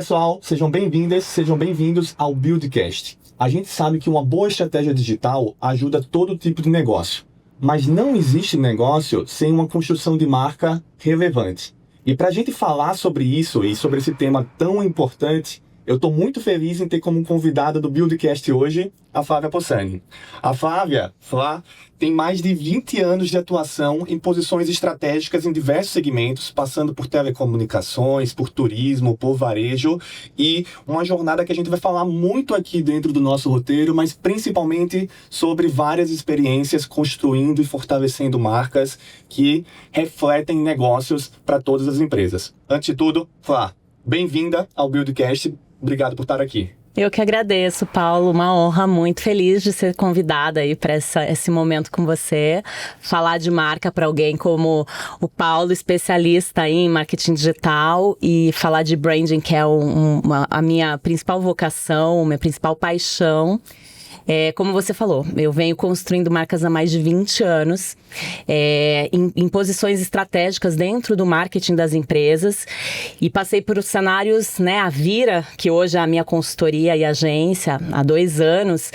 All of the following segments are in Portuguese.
pessoal, sejam bem-vindas, sejam bem-vindos ao Buildcast. A gente sabe que uma boa estratégia digital ajuda todo tipo de negócio, mas não existe negócio sem uma construção de marca relevante. E para a gente falar sobre isso e sobre esse tema tão importante, eu estou muito feliz em ter como convidada do Buildcast hoje a Flávia Possani. A Flávia, tem mais de 20 anos de atuação em posições estratégicas em diversos segmentos, passando por telecomunicações, por turismo, por varejo, e uma jornada que a gente vai falar muito aqui dentro do nosso roteiro, mas principalmente sobre várias experiências construindo e fortalecendo marcas que refletem negócios para todas as empresas. Antes de tudo, Flá, bem-vinda ao Buildcast. Obrigado por estar aqui. Eu que agradeço, Paulo. Uma honra, muito feliz de ser convidada aí para esse momento com você. Falar de marca para alguém como o Paulo, especialista em marketing digital, e falar de branding, que é a minha principal vocação, minha principal paixão. Como você falou, eu venho construindo marcas há mais de 20 anos, em posições estratégicas dentro do marketing das empresas, e passei por cenários, né, a Vira, que hoje é a minha consultoria e agência, há 2 anos,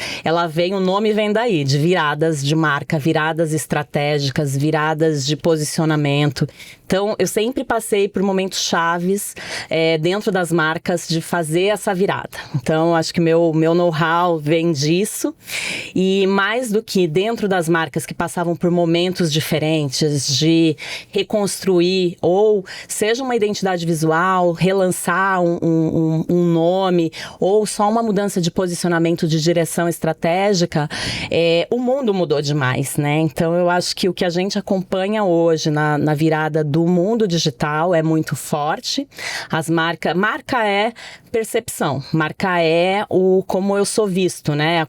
o nome vem daí, de viradas de marca, viradas estratégicas, viradas de posicionamento. Então, eu sempre passei por momentos chaves dentro das marcas de fazer essa virada. Então, acho que meu know-how vem disso. E mais do que dentro das marcas que passavam por momentos diferentes de reconstruir, ou seja uma identidade visual, relançar um nome, ou só uma mudança de posicionamento de direção estratégica, o mundo mudou demais, né? Então, eu acho que o que a gente acompanha hoje na virada do mundo digital é muito forte. Marca é percepção, marca é como eu sou visto, né?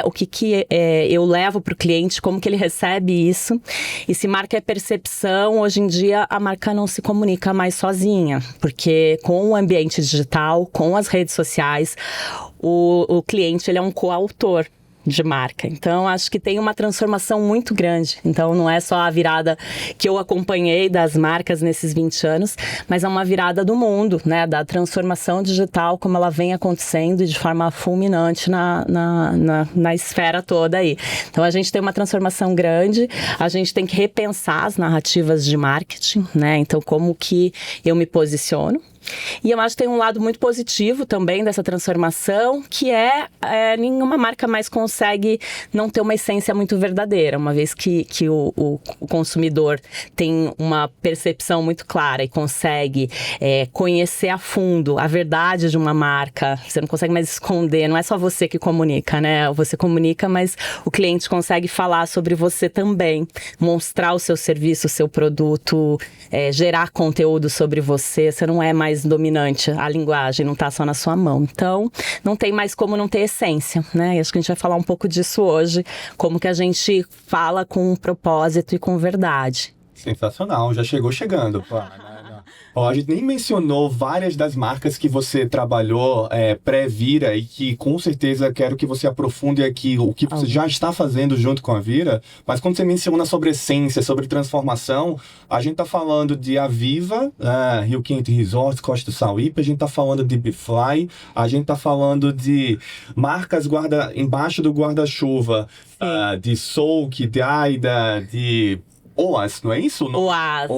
O que eu levo para o cliente, como que ele recebe isso. E se marca é percepção, hoje em dia a marca não se comunica mais sozinha, porque com o ambiente digital, com as redes sociais, o cliente ele é um coautor de marca. Então, acho que tem uma transformação muito grande. Então, não é só a virada que eu acompanhei das marcas nesses 20 anos, mas é uma virada do mundo, né? Da transformação digital, como ela vem acontecendo de forma fulminante na esfera toda aí. Então, a gente tem uma transformação grande, a gente tem que repensar as narrativas de marketing, né? Então, como que eu me posiciono. E eu acho que tem um lado muito positivo também dessa transformação, que nenhuma marca mais consegue não ter uma essência muito verdadeira, uma vez que o consumidor tem uma percepção muito clara e consegue conhecer a fundo a verdade de uma marca. Você não consegue mais esconder, não é só você que comunica, né? Você comunica, mas o cliente consegue falar sobre você também, mostrar o seu serviço, o seu produto, gerar conteúdo sobre você. Você não é mais dominante, a linguagem não está só na sua mão. Então, não tem mais como não ter essência, né? E acho que a gente vai falar um pouco disso hoje, como que a gente fala com propósito e com verdade. Sensacional, já chegou chegando. A gente nem mencionou várias das marcas que você trabalhou pré-Vira e que com certeza quero que você aprofunde aqui o que você já está fazendo junto com a Vira, mas quando você menciona sobre essência, sobre transformação, a gente está falando de Aviva, Rio Quente Resorts, Costa do Sauípe, a gente está falando de Bfly, a gente está falando de marcas embaixo do guarda-chuva, de Souk, de Aida, de Oas, não é isso? Oas,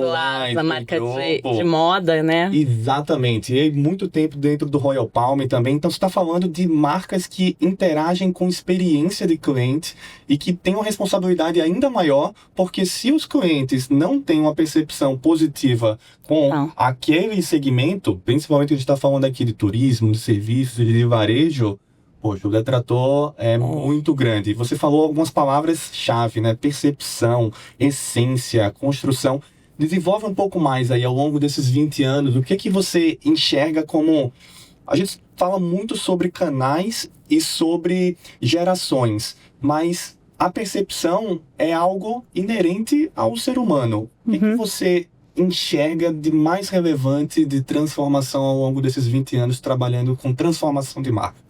a marca de moda, né? Exatamente. E muito tempo dentro do Royal Palm também. Então, você está falando de marcas que interagem com experiência de cliente e que têm uma responsabilidade ainda maior, porque se os clientes não têm uma percepção positiva com aquele segmento, principalmente a gente está falando aqui de turismo, de serviços, de varejo, poxa, o detrator é muito grande. Você falou algumas palavras-chave, né? Percepção, essência, construção. Desenvolve um pouco mais aí ao longo desses 20 anos. O que você enxerga como... A gente fala muito sobre canais e sobre gerações, mas a percepção é algo inerente ao ser humano. O que você enxerga de mais relevante de transformação ao longo desses 20 anos trabalhando com transformação de marca?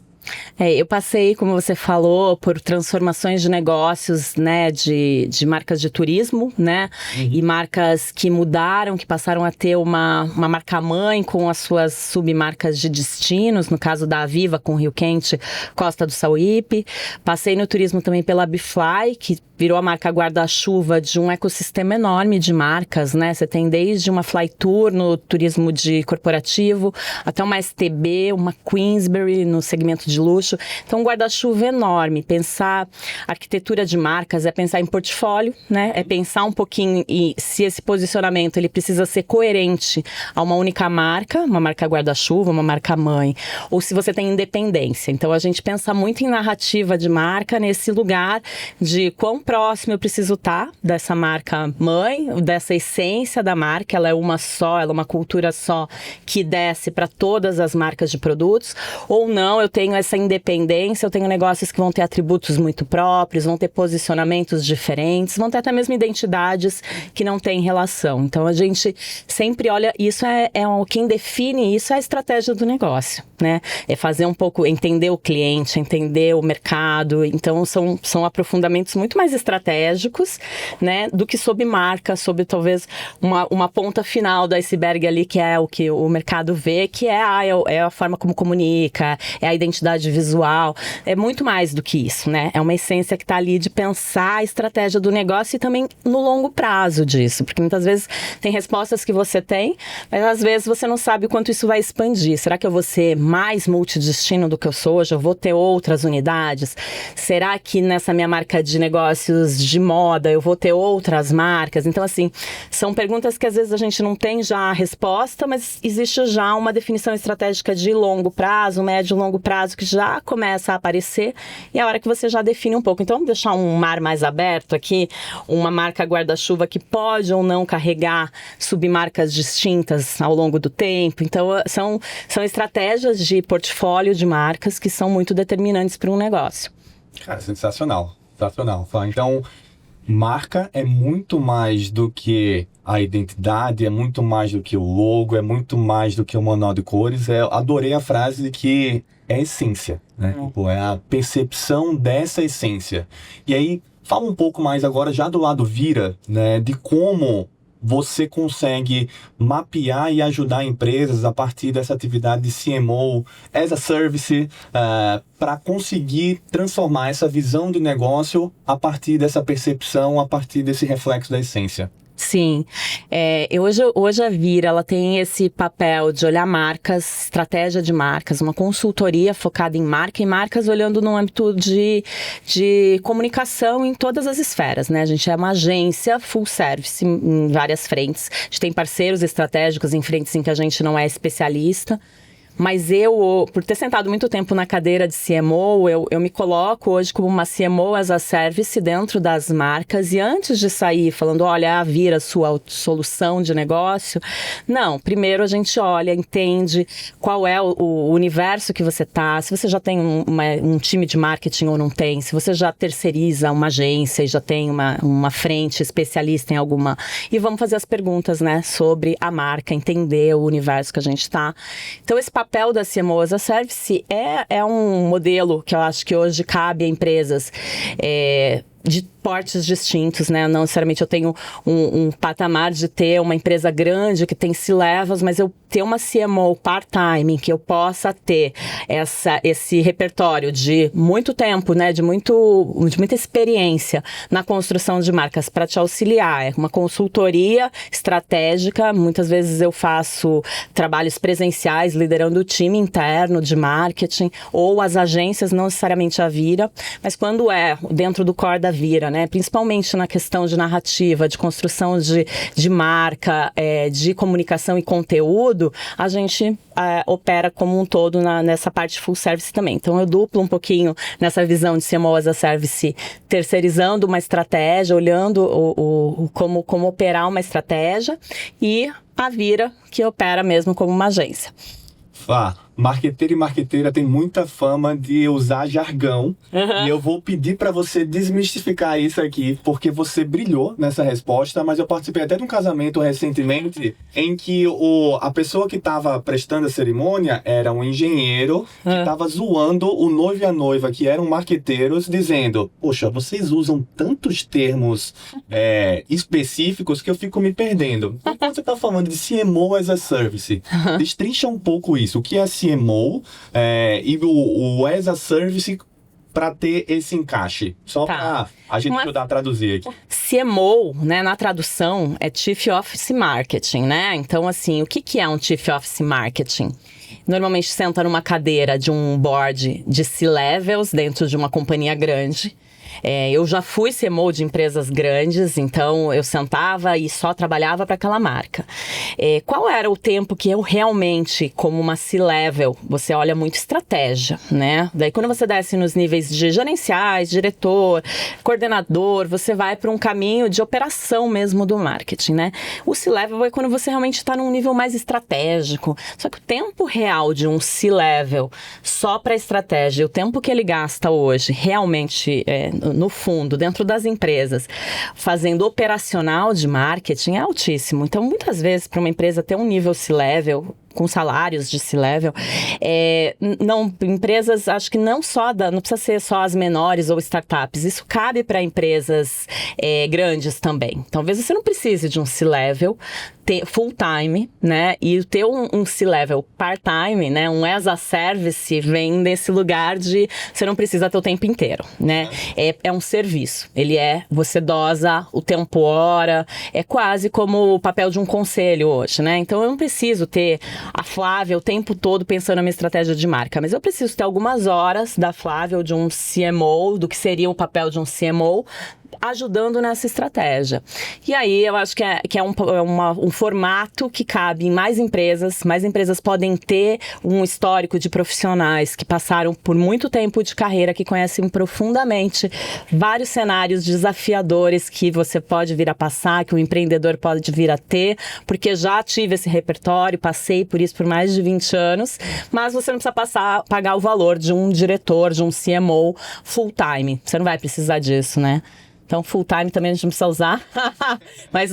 Eu passei, como você falou, por transformações de negócios, né, de marcas de turismo, né, e marcas que mudaram, que passaram a ter uma marca-mãe com as suas submarcas de destinos, no caso da Aviva com Rio Quente, Costa do Sauípe. Passei no turismo também pela Bfly, que virou a marca guarda-chuva de um ecossistema enorme de marcas, né? Você tem desde uma Flytour no turismo de corporativo, até uma STB, uma Queensberry no segmento de luxo. Então, um guarda-chuva enorme. Pensar arquitetura de marcas é pensar em portfólio, né? É pensar um pouquinho e se esse posicionamento ele precisa ser coerente a uma única marca, uma marca guarda-chuva, uma marca mãe, ou se você tem independência. Então, a gente pensa muito em narrativa de marca nesse lugar de quão próximo eu preciso estar dessa marca mãe, dessa essência da marca. Ela é uma só, ela é uma cultura só que desce para todas as marcas de produtos, ou não, eu tenho essa independência, eu tenho negócios que vão ter atributos muito próprios, vão ter posicionamentos diferentes, vão ter até mesmo identidades que não têm relação. Então a gente sempre olha, isso quem define isso é a estratégia do negócio, né? É fazer um pouco, entender o cliente, entender o mercado. Então são aprofundamentos muito mais estratégicos, né, do que sobre marca, sobre talvez uma ponta final do iceberg ali, que é o que o mercado vê, que é a forma como comunica, é a identidade visual. É muito mais do que isso, né? É uma essência que está ali de pensar a estratégia do negócio e também no longo prazo disso, porque muitas vezes tem respostas que você tem, mas às vezes você não sabe o quanto isso vai expandir. Será que eu vou ser mais multidestino do que eu sou hoje? Eu vou ter outras unidades? Será que nessa minha marca de negócios de moda eu vou ter outras marcas? Então, assim, são perguntas que às vezes a gente não tem já a resposta, mas existe já uma definição estratégica de longo prazo, médio e longo prazo, que já começa a aparecer, e é a hora que você já define um pouco. Então, vamos deixar um mar mais aberto aqui, uma marca guarda-chuva que pode ou não carregar submarcas distintas ao longo do tempo. Então, são estratégias de portfólio de marcas que são muito determinantes para um negócio. Cara, sensacional. Sensacional. Então, marca é muito mais do que a identidade, é muito mais do que o logo, é muito mais do que o manual de cores. Eu adorei a frase de que é a essência, né? É a percepção dessa essência. E aí, fala um pouco mais agora, já do lado Vira, né, de como você consegue mapear e ajudar empresas a partir dessa atividade de CMO as a Service, para conseguir transformar essa visão de negócio a partir dessa percepção, a partir desse reflexo da essência. Sim, hoje a Vira ela tem esse papel de olhar marcas, estratégia de marcas, uma consultoria focada em marca e marcas olhando no âmbito de comunicação em todas as esferas, né? A gente é uma agência full service em várias frentes, a gente tem parceiros estratégicos em frentes em que a gente não é especialista. Mas eu, por ter sentado muito tempo na cadeira de CMO, eu me coloco hoje como uma CMO as a Service dentro das marcas. E antes de sair falando, olha, a Vira sua solução de negócio, não. Primeiro a gente olha, entende qual é o universo que você tá, se você já tem um time de marketing ou não tem, se você já terceiriza uma agência e já tem uma frente especialista em alguma. E vamos fazer as perguntas, né, sobre a marca, entender o universo que a gente tá. Então, esse papel da CMO as a Service é um modelo que eu acho que hoje cabe a empresas de portes distintos, né? Não necessariamente eu tenho um patamar de ter uma empresa grande que tem C-levels, mas eu ter uma CMO part-time, que eu possa ter esse repertório de muito tempo, né? De muita experiência na construção de marcas para te auxiliar. É uma consultoria estratégica. Muitas vezes eu faço trabalhos presenciais liderando o time interno de marketing ou as agências, não necessariamente a Vira, mas quando é dentro do core da Vira, né? Principalmente na questão de narrativa, de construção de marca, de comunicação e conteúdo, a gente opera como um todo nessa parte full service também. Então eu duplo um pouquinho nessa visão de CMO as a Service, terceirizando uma estratégia, olhando como operar uma estratégia, e a Vira, que opera mesmo como uma agência. marqueteiro e marqueteira tem muita fama de usar jargão. E eu vou pedir para você desmistificar isso aqui, porque você brilhou nessa resposta, mas eu participei até de um casamento recentemente em que a pessoa que estava prestando a cerimônia era um engenheiro que estava zoando o noivo e a noiva, que eram marqueteiros, dizendo: poxa, vocês usam tantos termos específicos que eu fico me perdendo. Quando você está falando de CMO as a Service, destrincha um pouco isso. O que é CMO e o as a Service para ter esse encaixe? Só para a gente ajudar a traduzir aqui. CMO, né, na tradução, é Chief Office Marketing, né? Então, assim, o que é um Chief Office Marketing? Normalmente senta numa cadeira de um board de C-levels dentro de uma companhia grande. Eu já fui CMO de empresas grandes, então eu sentava e só trabalhava para aquela marca. Qual era o tempo que eu realmente, como uma C-level, você olha muito estratégia, né? Daí quando você desce nos níveis de gerenciais, diretor, coordenador, você vai para um caminho de operação mesmo do marketing, né? O C-level é quando você realmente está num nível mais estratégico. Só que o tempo real de um C-level só para estratégia, o tempo que ele gasta hoje realmente no fundo, dentro das empresas, fazendo operacional de marketing é altíssimo. Então, muitas vezes, para uma empresa ter um nível C-level, com salários de C-level, empresas, acho que não precisa ser só as menores ou startups, isso cabe para empresas grandes também. Talvez você não precise de um C-level full-time, né, e ter um C-level part-time, né, um as a service vem desse lugar de você não precisa ter o tempo inteiro, né, é um serviço, você dosa o tempo hora, é quase como o papel de um conselho hoje, né, então eu não preciso ter a Flávia o tempo todo pensando na minha estratégia de marca, mas eu preciso ter algumas horas da Flávia ou de um CMO, do que seria o papel de um CMO, ajudando nessa estratégia. E aí eu acho que é um formato que cabe em mais empresas podem ter um histórico de profissionais que passaram por muito tempo de carreira, que conhecem profundamente vários cenários desafiadores que você pode vir a passar, que o empreendedor pode vir a ter, porque já tive esse repertório, passei por isso por mais de 20 anos, mas você não precisa pagar o valor de um diretor, de um CMO full time. Você não vai precisar disso, né? Então, full time também a gente não precisa usar, mas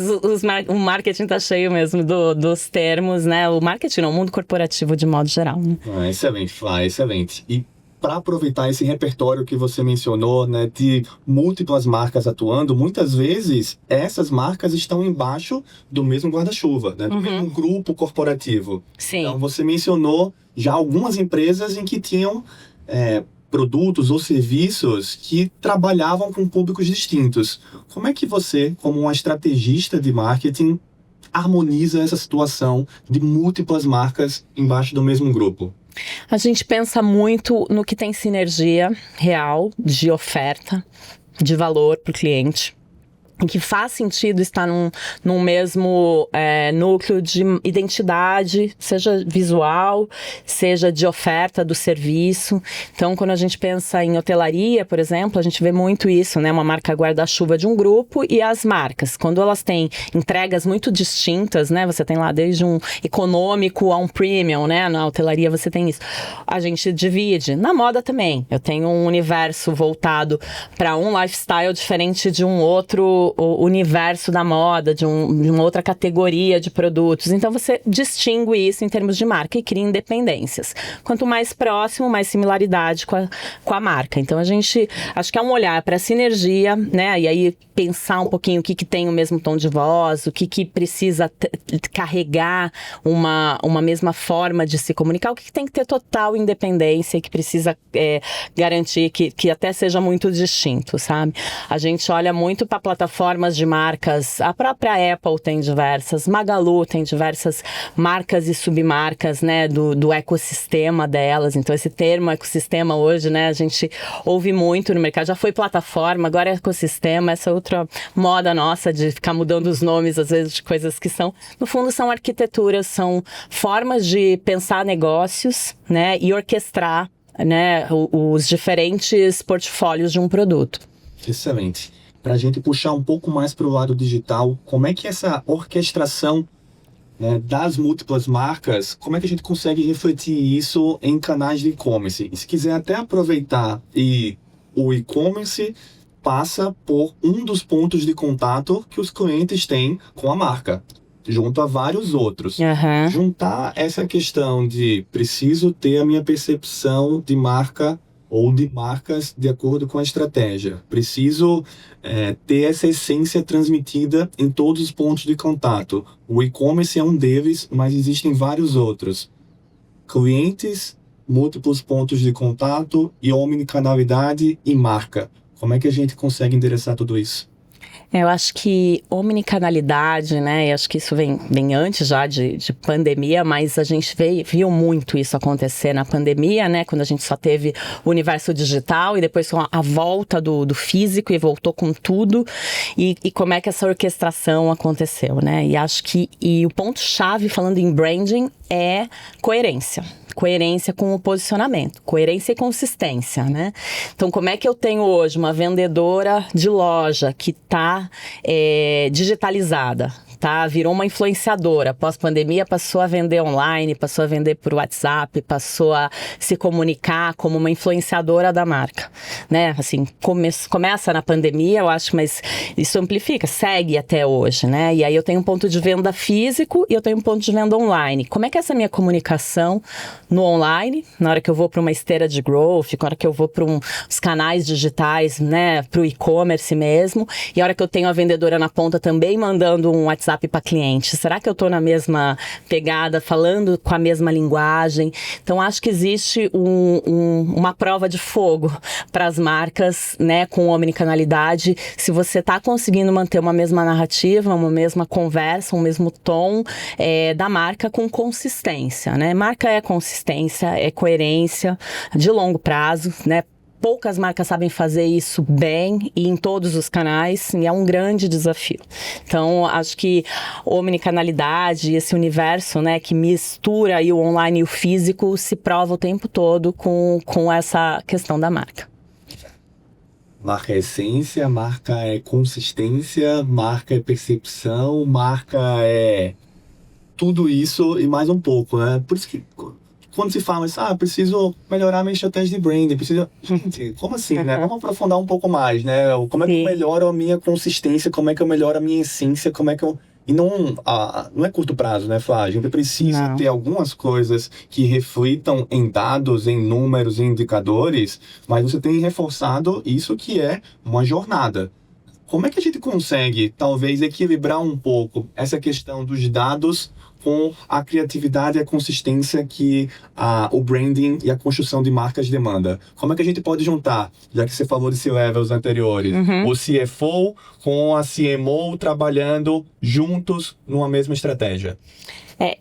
o marketing está cheio mesmo dos termos, né? O marketing não, o mundo corporativo de modo geral. Né? Excelente, Flá, excelente. E para aproveitar esse repertório que você mencionou, né, de múltiplas marcas atuando, muitas vezes essas marcas estão embaixo do mesmo guarda-chuva, né, do mesmo grupo corporativo. Sim. Então, você mencionou já algumas empresas em que tinham produtos ou serviços que trabalhavam com públicos distintos. Como é que você, como uma estrategista de marketing, harmoniza essa situação de múltiplas marcas embaixo do mesmo grupo? A gente pensa muito no que tem sinergia real de oferta, de valor para o cliente. Em que faz sentido estar num mesmo núcleo de identidade, seja visual, seja de oferta do serviço. Então, quando a gente pensa em hotelaria, por exemplo, a gente vê muito isso, né? Uma marca guarda-chuva de um grupo e as marcas. Quando elas têm entregas muito distintas, né? Você tem lá desde um econômico a um premium, né? Na hotelaria você tem isso. A gente divide. Na moda também. Eu tenho um universo voltado para um lifestyle diferente de um outro o universo da moda, de uma outra categoria de produtos. Então, você distingue isso em termos de marca e cria independências. Quanto mais próximo, mais similaridade com a marca. Então, a gente, acho que é um olhar para a sinergia, né? E aí, pensar um pouquinho o que tem o mesmo tom de voz, o que precisa carregar uma mesma forma de se comunicar, o que tem que ter total independência e que precisa garantir que até seja muito distinto, sabe? A gente olha muito para plataformas de marcas, a própria Apple tem diversas, Magalu tem diversas marcas e submarcas, né, do ecossistema delas. Então, esse termo ecossistema hoje, né, a gente ouve muito no mercado, já foi plataforma, agora é ecossistema, essa outra moda nossa de ficar mudando os nomes, às vezes, de coisas que são, no fundo, são arquiteturas, são formas de pensar negócios, né, e orquestrar, né, os diferentes portfólios de um produto. Excelente. Para a gente puxar um pouco mais para o lado digital, como é que essa orquestração né, das múltiplas marcas, como é que a gente consegue refletir isso em canais de e-commerce? E se quiser até aproveitar o e-commerce passa por um dos pontos de contato que os clientes têm com a marca, junto a vários outros. Uhum. Juntar essa questão de preciso ter a minha percepção de marca ou de marcas de acordo com a estratégia. Preciso ter essa essência transmitida em todos os pontos de contato. O e-commerce é um deles, mas existem vários outros. Clientes, múltiplos pontos de contato e omnicanalidade e marca. Como é que a gente consegue endereçar tudo isso? Eu acho que omnicanalidade, né? Eu acho que isso vem antes já de pandemia, mas a gente viu muito isso acontecer na pandemia, né? Quando a gente só teve o universo digital e depois com a volta do físico e voltou com tudo. E como é que essa orquestração aconteceu, né? E acho que o ponto-chave, falando em branding, é coerência. Coerência com o posicionamento, coerência e consistência, né? Então, como é que eu tenho hoje uma vendedora de loja que está digitalizada, tá? Virou uma influenciadora, pós-pandemia passou a vender online, passou a vender por WhatsApp, passou a se comunicar como uma influenciadora da marca, né? Assim, começa na pandemia, eu acho, mas isso amplifica, segue até hoje, né? E aí eu tenho um ponto de venda físico e eu tenho um ponto de venda online. Como é que é essa minha comunicação no online, na hora que eu vou para uma esteira de growth, na hora que eu vou para os canais digitais, né, para o e-commerce mesmo, e a hora que eu tenho a vendedora na ponta também mandando um WhatsApp para cliente, será que eu estou na mesma pegada, falando com a mesma linguagem? Então, acho que existe uma prova de fogo para as marcas, né, com omnicanalidade, se você está conseguindo manter uma mesma narrativa, uma mesma conversa, um mesmo tom da marca com consistência, né? Marca é consistência, é coerência de longo prazo, né? Poucas marcas sabem fazer isso bem e em todos os canais, e é um grande desafio. Então, acho que a omnicanalidade, esse universo, né, que mistura aí o online e o físico, se prova o tempo todo com essa questão da marca. Marca é essência, marca é consistência, marca é percepção, marca é tudo isso e mais um pouco, né? Por isso que quando se fala isso, preciso melhorar minha estratégia de branding, Gente, como assim, né? Vamos aprofundar um pouco mais, né? Como é que eu melhoro a minha consistência, como é que eu melhoro a minha essência, como é que eu... E não é curto prazo, né, Flá? A gente precisa ter algumas coisas que reflitam em dados, em números, em indicadores, mas você tem reforçado isso que é uma jornada. Como é que a gente consegue, talvez, equilibrar um pouco essa questão dos dados com a criatividade e a consistência que o branding e a construção de marcas demanda? Como é que a gente pode juntar, já que você falou de C-levels anteriores, o CFO com a CMO trabalhando juntos numa mesma estratégia?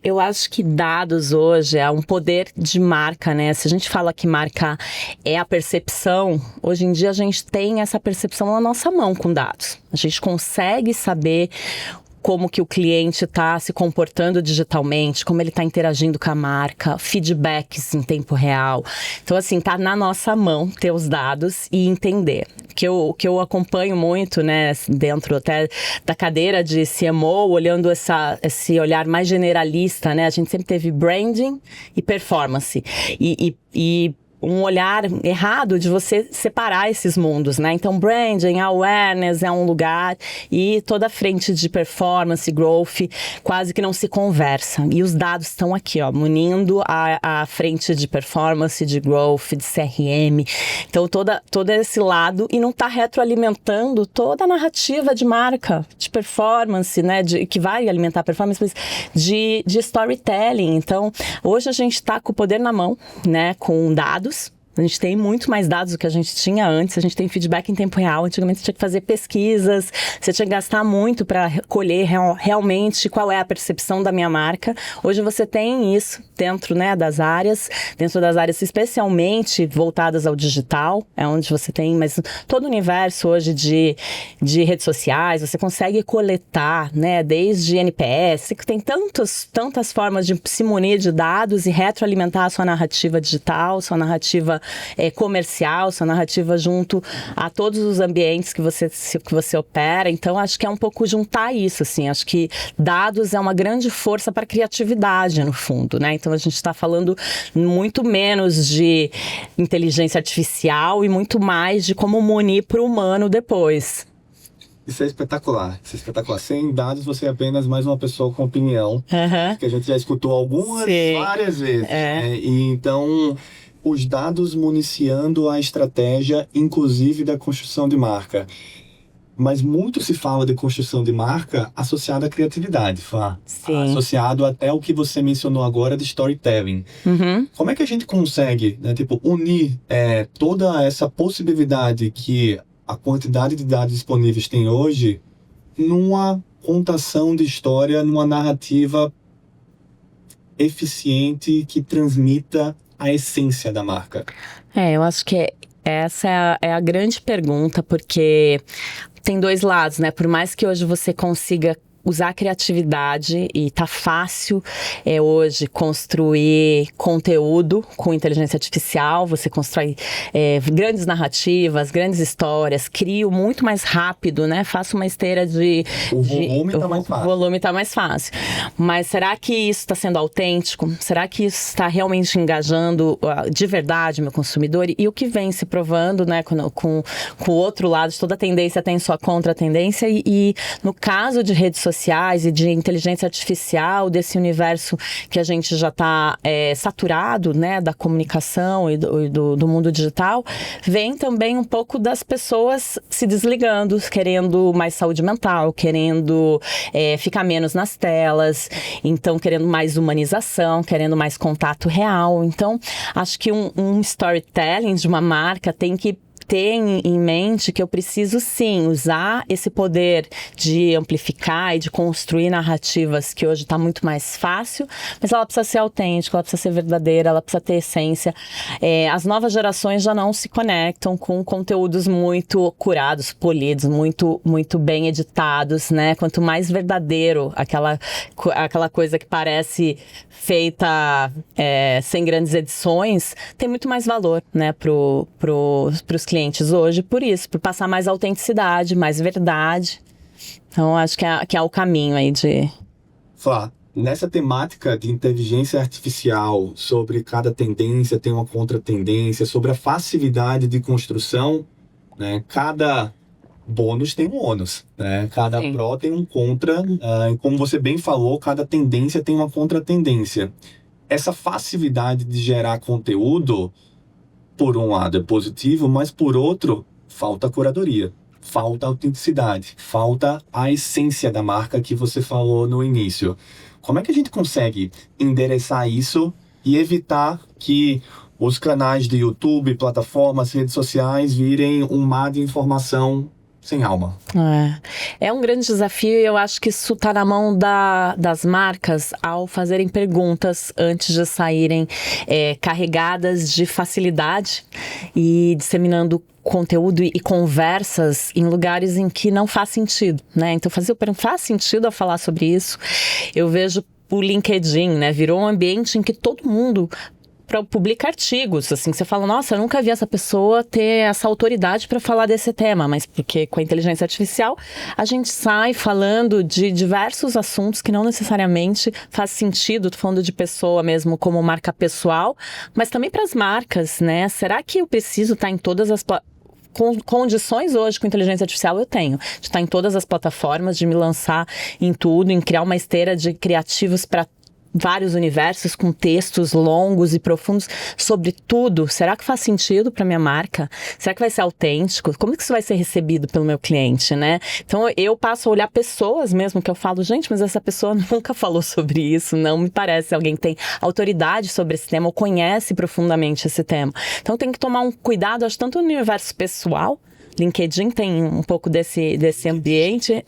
Eu acho que dados hoje é um poder de marca, né? Se a gente fala que marca é a percepção, hoje em dia a gente tem essa percepção na nossa mão com dados. A gente consegue saber como que o cliente está se comportando digitalmente, como ele está interagindo com a marca, feedbacks em tempo real. Então, assim, tá na nossa mão ter os dados e entender. O que eu acompanho muito, né, dentro até da cadeira de CMO, olhando esse olhar mais generalista, né, a gente sempre teve branding e performance. E um olhar errado de você separar esses mundos, né? Então, branding, awareness é um lugar e toda a frente de performance, growth, quase que não se conversa. E os dados estão aqui, ó, munindo a frente de performance, de growth, de CRM. Então, todo esse lado e não está retroalimentando toda a narrativa de marca, de performance, né? Que vai alimentar a performance, mas de storytelling. Então, hoje a gente está com o poder na mão, né? Com dados. A gente tem muito mais dados do que a gente tinha antes, a gente tem feedback em tempo real. Antigamente você tinha que fazer pesquisas, você tinha que gastar muito para colher realmente qual é a percepção da minha marca. Hoje você tem isso dentro, né, das áreas especialmente voltadas ao digital, é onde você tem, mas todo o universo hoje de redes sociais, você consegue coletar, né, desde NPS, que tem tantas formas de se munir de dados e retroalimentar a sua narrativa digital, sua narrativa comercial, sua narrativa junto a todos os ambientes que você opera. Então, acho que é um pouco juntar isso, assim. Acho que dados é uma grande força para a criatividade, no fundo, né? Então, a gente está falando muito menos de inteligência artificial e muito mais de como munir para o humano depois. Isso é espetacular. Isso é espetacular. Sem dados, você é apenas mais uma pessoa com opinião, que a gente já escutou várias vezes. E então, os dados municiando a estratégia, inclusive da construção de marca. Mas muito se fala de construção de marca associado à criatividade, Flá. Associado até o que você mencionou agora de storytelling. Como é que a gente consegue, né, unir toda essa possibilidade que a quantidade de dados disponíveis tem hoje numa contação de história, numa narrativa eficiente que transmita a essência da marca? Eu acho que essa é a grande pergunta, porque tem dois lados, né? Por mais que hoje você consiga usar a criatividade e tá fácil hoje construir conteúdo com inteligência artificial, você constrói grandes narrativas, grandes histórias, crio muito mais rápido, né? Faço uma esteira O volume tá mais fácil. Mas será que isso está sendo autêntico? Será que isso está realmente engajando de verdade o meu consumidor? E o que vem se provando, né, com o outro lado, toda tendência tem sua contra-tendência e no caso de redes sociais e de inteligência artificial, desse universo que a gente já está saturado, né, da comunicação e do mundo digital, vem também um pouco das pessoas se desligando, querendo mais saúde mental, querendo ficar menos nas telas, então querendo mais humanização, querendo mais contato real. Então, acho que um storytelling de uma marca tem que ter em mente que eu preciso sim usar esse poder de amplificar e de construir narrativas que hoje está muito mais fácil, mas ela precisa ser autêntica, ela precisa ser verdadeira, ela precisa ter essência. As novas gerações já não se conectam com conteúdos muito curados, polidos, muito, muito bem editados, né? Quanto mais verdadeiro aquela coisa que parece feita sem grandes edições, tem muito mais valor, né, pros clientes hoje, por isso, por passar mais autenticidade, mais verdade. Então, acho que é o caminho aí de... Flá, nessa temática de inteligência artificial, sobre cada tendência tem uma contra-tendência, sobre a facilidade de construção, né, cada bônus tem um ônus, né? Cada pró tem um contra, e como você bem falou, cada tendência tem uma contra-tendência. Essa facilidade de gerar conteúdo, por um lado é positivo, mas por outro, falta curadoria, falta autenticidade, falta a essência da marca que você falou no início. Como é que a gente consegue endereçar isso e evitar que os canais de YouTube, plataformas, redes sociais virem um mar de informação sem alma? É um grande desafio e eu acho que isso está na mão das marcas ao fazerem perguntas antes de saírem carregadas de facilidade e disseminando conteúdo e conversas em lugares em que não faz sentido, né? Então faz sentido eu falar sobre isso. Eu vejo o LinkedIn, né? Virou um ambiente em que todo mundo publica artigos, assim, você fala, nossa, eu nunca vi essa pessoa ter essa autoridade para falar desse tema, mas porque com a inteligência artificial a gente sai falando de diversos assuntos que não necessariamente faz sentido, tô falando de pessoa mesmo como marca pessoal, mas também para as marcas, né? Será que eu preciso estar em todas as condições hoje com inteligência artificial eu tenho, de estar em todas as plataformas, de me lançar em tudo, em criar uma esteira de criativos para vários universos com textos longos e profundos sobre tudo. Será que faz sentido para minha marca? Será que vai ser autêntico? Como que isso vai ser recebido pelo meu cliente, né? Então eu passo a olhar pessoas mesmo que eu falo, gente, mas essa pessoa nunca falou sobre isso, não me parece alguém que tem autoridade sobre esse tema ou conhece profundamente esse tema. Então tem que tomar um cuidado, acho, tanto no universo pessoal. LinkedIn tem um pouco desse ambiente,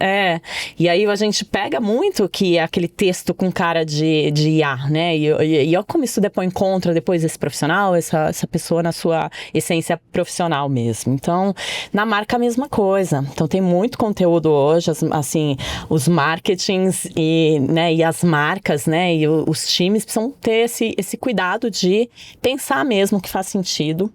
e aí a gente pega muito que é aquele texto com cara de IA, né, e olha como isso depois encontra depois esse profissional, essa pessoa na sua essência profissional mesmo. Então, na marca a mesma coisa, então tem muito conteúdo hoje, assim, os marketings e as marcas, né, e os times precisam ter esse cuidado de pensar mesmo que faz sentido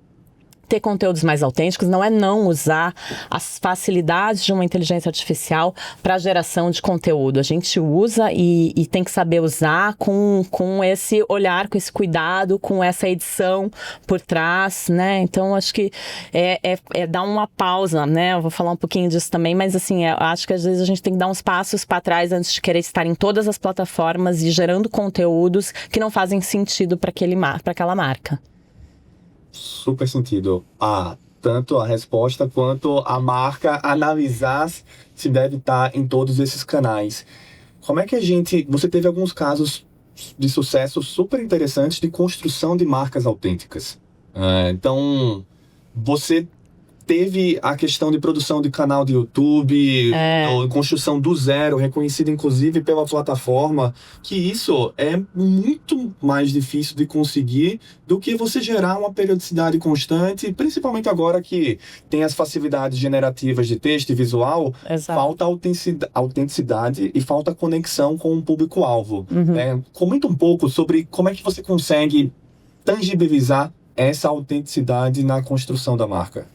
ter conteúdos mais autênticos, não é não usar as facilidades de uma inteligência artificial para a geração de conteúdo. A gente usa e tem que saber usar com esse olhar, com esse cuidado, com essa edição por trás, né? Então, acho que é dar uma pausa, né? Eu vou falar um pouquinho disso também, mas assim, eu acho que às vezes a gente tem que dar uns passos para trás antes de querer estar em todas as plataformas e gerando conteúdos que não fazem sentido para aquela marca. Super sentido. Tanto a resposta quanto a marca analisar se deve estar em todos esses canais. Como é que você teve alguns casos de sucesso super interessantes de construção de marcas autênticas. Então, você teve a questão de produção de canal de YouTube, construção do zero, reconhecida inclusive pela plataforma, que isso é muito mais difícil de conseguir do que você gerar uma periodicidade constante, principalmente agora que tem as facilidades generativas de texto e visual. Exato. Falta autenticidade e falta conexão com o público-alvo. Comenta um pouco sobre como é que você consegue tangibilizar essa autenticidade na construção da marca.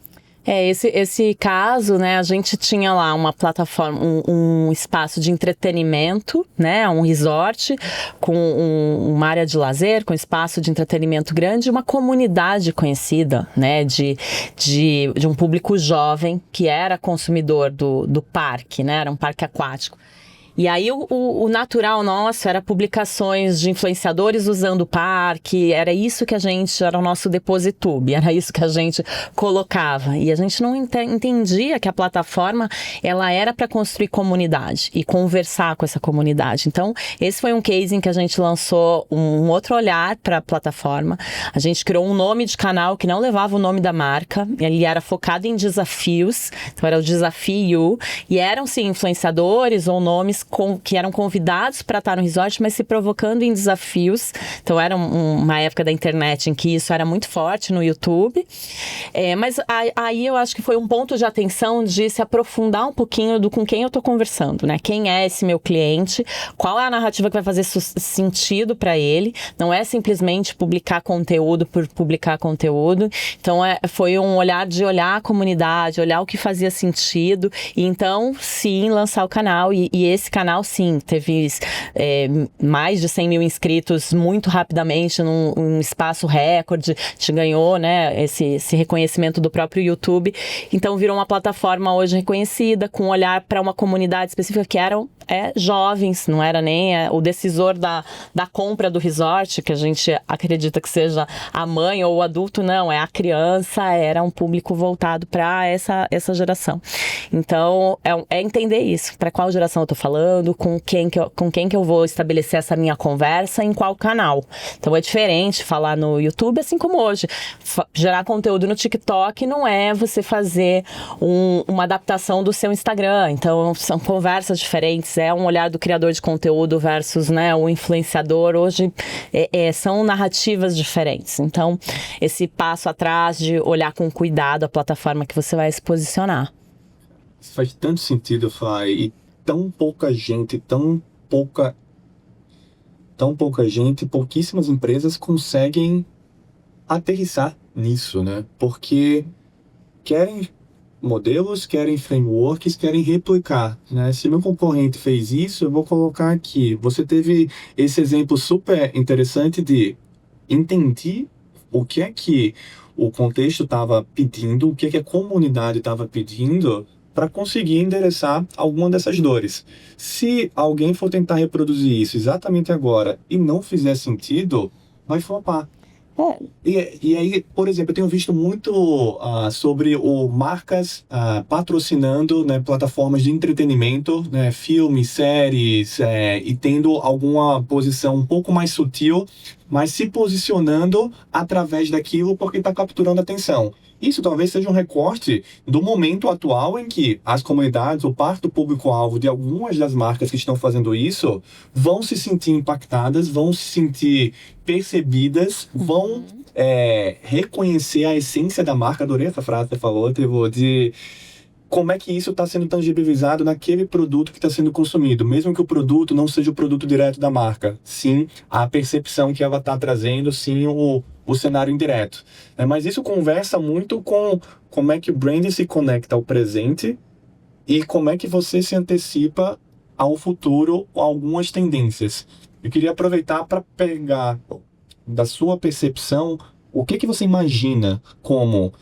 Esse caso, né, a gente tinha lá uma plataforma, um espaço de entretenimento, né, um resort com uma área de lazer, com espaço de entretenimento grande, uma comunidade conhecida, né, de um público jovem que era consumidor do parque, né, era um parque aquático. E aí o natural nosso era publicações de influenciadores usando o parque, era o nosso depositube, era isso que a gente colocava. E a gente não entendia que a plataforma, ela era para construir comunidade e conversar com essa comunidade. Então, esse foi um case em que a gente lançou um outro olhar para a plataforma. A gente criou um nome de canal que não levava o nome da marca, ele era focado em desafios, então era o Desafio, e eram sim influenciadores ou nomes que eram convidados para estar no resort, mas se provocando em desafios. Então era uma época da internet em que isso era muito forte no YouTube. Mas aí eu acho que foi um ponto de atenção de se aprofundar um pouquinho com quem eu estou conversando, né? Quem é esse meu cliente? Qual é a narrativa que vai fazer sentido para ele? Não é simplesmente publicar conteúdo por publicar conteúdo. Então foi um olhar a comunidade, olhar o que fazia sentido e então sim lançar o canal e esse canal sim teve mais de 100 mil inscritos muito rapidamente num espaço recorde, a gente ganhou, né, esse reconhecimento do próprio YouTube, então virou uma plataforma hoje reconhecida com um olhar para uma comunidade específica que eram jovens, não era nem o decisor da compra do resort, que a gente acredita que seja a mãe ou o adulto, não, é a criança, era um público voltado para essa geração. Então, é entender isso, para qual geração eu tô falando, com quem que eu vou estabelecer essa minha conversa, em qual canal. Então, é diferente falar no YouTube, assim como hoje. Gerar conteúdo no TikTok não é você fazer uma adaptação do seu Instagram. Então, são conversas diferentes, é um olhar do criador de conteúdo versus, né, o influenciador. Hoje são narrativas diferentes. Então, esse passo atrás de olhar com cuidado a plataforma que você vai se posicionar. Isso faz tanto sentido, Fly, e tão pouca gente, pouquíssimas empresas conseguem aterrissar nisso, né? Porque querem modelos, querem frameworks, querem replicar, né? Se meu concorrente fez isso, eu vou colocar aqui. Você teve esse exemplo super interessante de entender o que é que o contexto estava pedindo, o que é que a comunidade estava pedindo para conseguir endereçar alguma dessas dores. Se alguém for tentar reproduzir isso exatamente agora e não fizer sentido, vai flopar. E aí, por exemplo, eu tenho visto muito sobre marcas patrocinando, né, plataformas de entretenimento, né, filmes, séries, e tendo alguma posição um pouco mais sutil, mas se posicionando através daquilo porque está capturando atenção. Isso talvez seja um recorte do momento atual em que as comunidades, ou parte do público-alvo de algumas das marcas que estão fazendo isso, vão se sentir impactadas, vão se sentir percebidas, vão reconhecer a essência da marca. Adorei essa frase que você falou, de como é que isso está sendo tangibilizado naquele produto que está sendo consumido, mesmo que o produto não seja o produto direto da marca. Sim, a percepção que ela está trazendo, sim, o cenário indireto. Mas isso conversa muito com como é que o branding se conecta ao presente e como é que você se antecipa ao futuro ou algumas tendências. Eu queria aproveitar para pegar da sua percepção o que você imagina como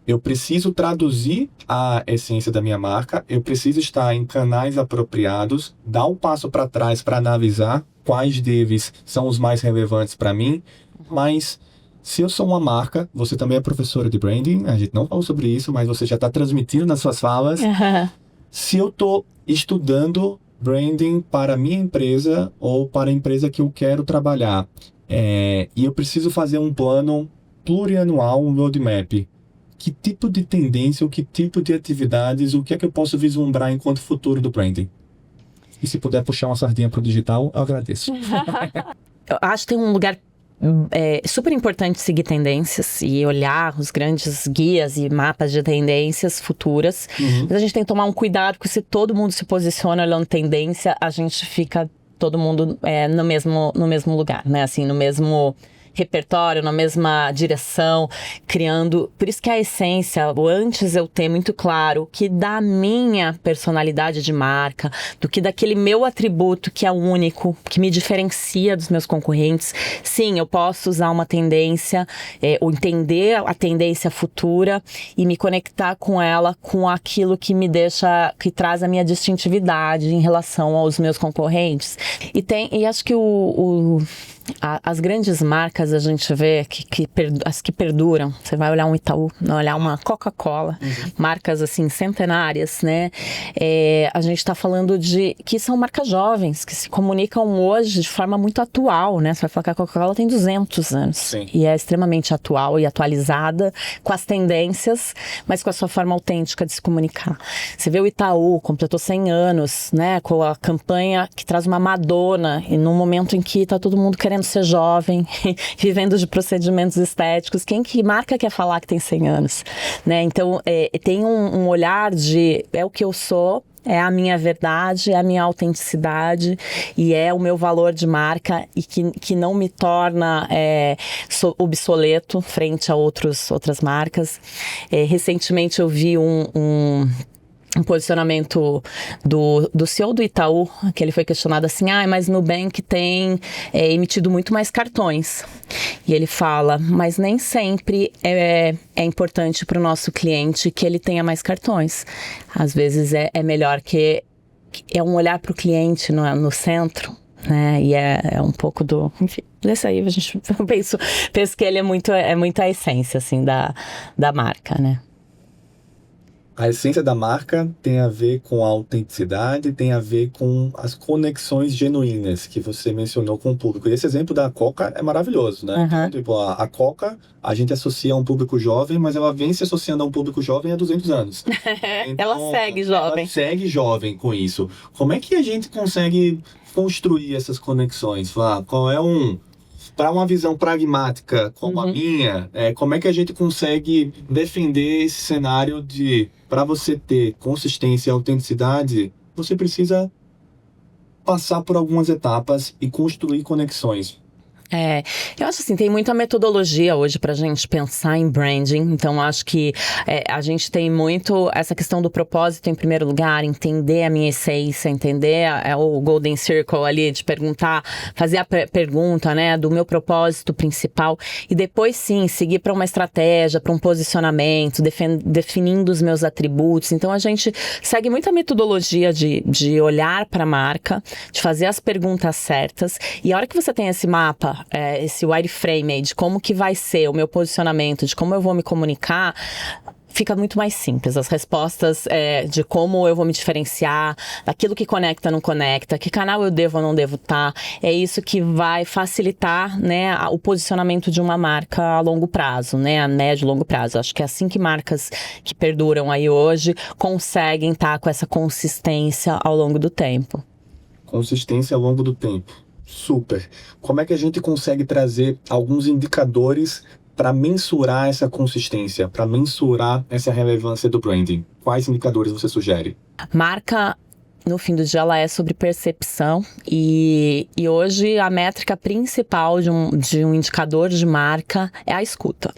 eu preciso traduzir a essência da minha marca, eu preciso estar em canais apropriados, dar um passo para trás para analisar quais deles são os mais relevantes para mim, mas se eu sou uma marca, você também é professora de branding, a gente não falou sobre isso, mas você já está transmitindo nas suas falas. Se eu estou estudando branding para a minha empresa ou para a empresa que eu quero trabalhar, e eu preciso fazer um plano plurianual, um roadmap, que tipo de tendência, ou que tipo de atividades, o que é que eu posso vislumbrar enquanto futuro do branding? E se puder puxar uma sardinha para o digital, eu agradeço. Eu acho que tem um lugar super importante seguir tendências e olhar os grandes guias e mapas de tendências futuras. Mas a gente tem que tomar um cuidado, porque se todo mundo se posiciona olhando tendência, a gente fica todo mundo no mesmo lugar, né? Assim, no mesmo repertório, na mesma direção, criando... Por isso que a essência, o antes eu ter muito claro que da minha personalidade de marca, do que daquele meu atributo que é único, que me diferencia dos meus concorrentes. Sim, eu posso usar uma tendência, ou entender a tendência futura e me conectar com ela, com aquilo que me deixa, que traz a minha distintividade em relação aos meus concorrentes. E acho que as grandes marcas a gente vê as que perduram. Você vai olhar um Itaú, olhar uma Coca-Cola, marcas assim centenárias, né? A gente está falando de que são marcas jovens, que se comunicam hoje de forma muito atual, né? Você vai falar que a Coca-Cola tem 200 anos. Sim. E é extremamente atual e atualizada com as tendências, mas com a sua forma autêntica de se comunicar. Você vê o Itaú, completou 100 anos, né? Com a campanha que traz uma Madonna, e num momento em que está todo mundo querendo ser jovem, vivendo de procedimentos estéticos. Que marca quer falar que tem 100 anos? Né? Então, tem um olhar de é o que eu sou, é a minha verdade, é a minha autenticidade e é o meu valor de marca e que não me torna obsoleto frente a outras marcas. Recentemente eu vi um posicionamento do CEO do Itaú, que ele foi questionado assim, mas Nubank tem emitido muito mais cartões. E ele fala, mas nem sempre é importante para o nosso cliente que ele tenha mais cartões. Às vezes é melhor que é um olhar para o cliente no centro, né? E é um pouco do... Enfim, desse aí a gente penso que ele é muito a essência, assim, da marca, né? A essência da marca tem a ver com a autenticidade, tem a ver com as conexões genuínas que você mencionou com o público. E esse exemplo da Coca é maravilhoso, né? Então, tipo, a Coca, a gente associa a um público jovem, mas ela vem se associando a um público jovem há 200 anos. Então, ela segue jovem. Ela segue jovem com isso. Como é que a gente consegue construir essas conexões? Qual é para uma visão pragmática como a minha, como é que a gente consegue defender esse cenário de, para você ter consistência e autenticidade, você precisa passar por algumas etapas e construir conexões? Eu acho assim, tem muita metodologia hoje pra gente pensar em branding, então acho que a gente tem muito essa questão do propósito em primeiro lugar, entender a minha essência, entender o Golden Circle ali, de perguntar, fazer a pergunta, né, do meu propósito principal e depois sim, seguir para uma estratégia, para um posicionamento, definindo os meus atributos. Então a gente segue muita metodologia de olhar para a marca, de fazer as perguntas certas e a hora que você tem esse mapa, esse wireframe de como que vai ser o meu posicionamento, de como eu vou me comunicar, fica muito mais simples. As respostas de como eu vou me diferenciar, daquilo que conecta, não conecta, que canal eu devo ou não devo estar, é isso que vai facilitar, né, o posicionamento de uma marca a longo prazo, né, a médio e longo prazo. Acho que é assim que marcas que perduram aí hoje conseguem estar com essa consistência ao longo do tempo. Consistência ao longo do tempo. Super. Como é que a gente consegue trazer alguns indicadores para mensurar essa consistência, para mensurar essa relevância do branding? Quais indicadores você sugere? Marca no fim do dia, ela é sobre percepção e hoje a métrica principal de um indicador de marca é a escuta,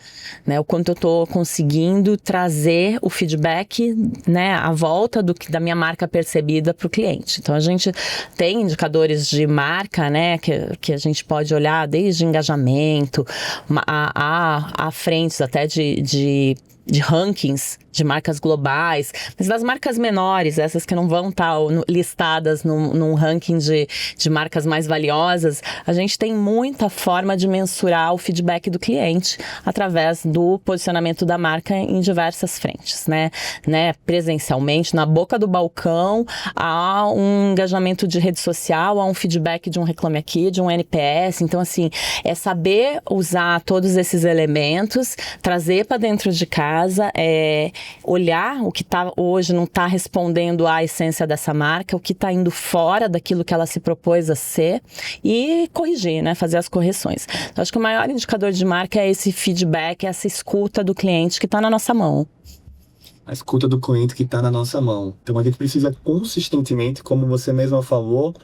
né? O quanto eu estou conseguindo trazer o feedback, né, à volta da minha marca percebida para o cliente. Então, a gente tem indicadores de marca, né, que a gente pode olhar desde engajamento, a frentes até de rankings de marcas globais, mas das marcas menores, essas que não vão estar listadas num ranking de marcas mais valiosas, a gente tem muita forma de mensurar o feedback do cliente através do posicionamento da marca em diversas frentes, né? Presencialmente, na boca do balcão, há um engajamento de rede social, há um feedback de um Reclame Aqui, de um NPS. Então, assim, é saber usar todos esses elementos, trazer para dentro de casa, olhar o que hoje não está respondendo à essência dessa marca, o que está indo fora daquilo que ela se propôs a ser e corrigir, né? Fazer as correções. Então, acho que o maior indicador de marca é esse feedback, essa escuta do cliente que está na nossa mão. A escuta do cliente que está na nossa mão. Então, a gente precisa consistentemente, como você mesma falou,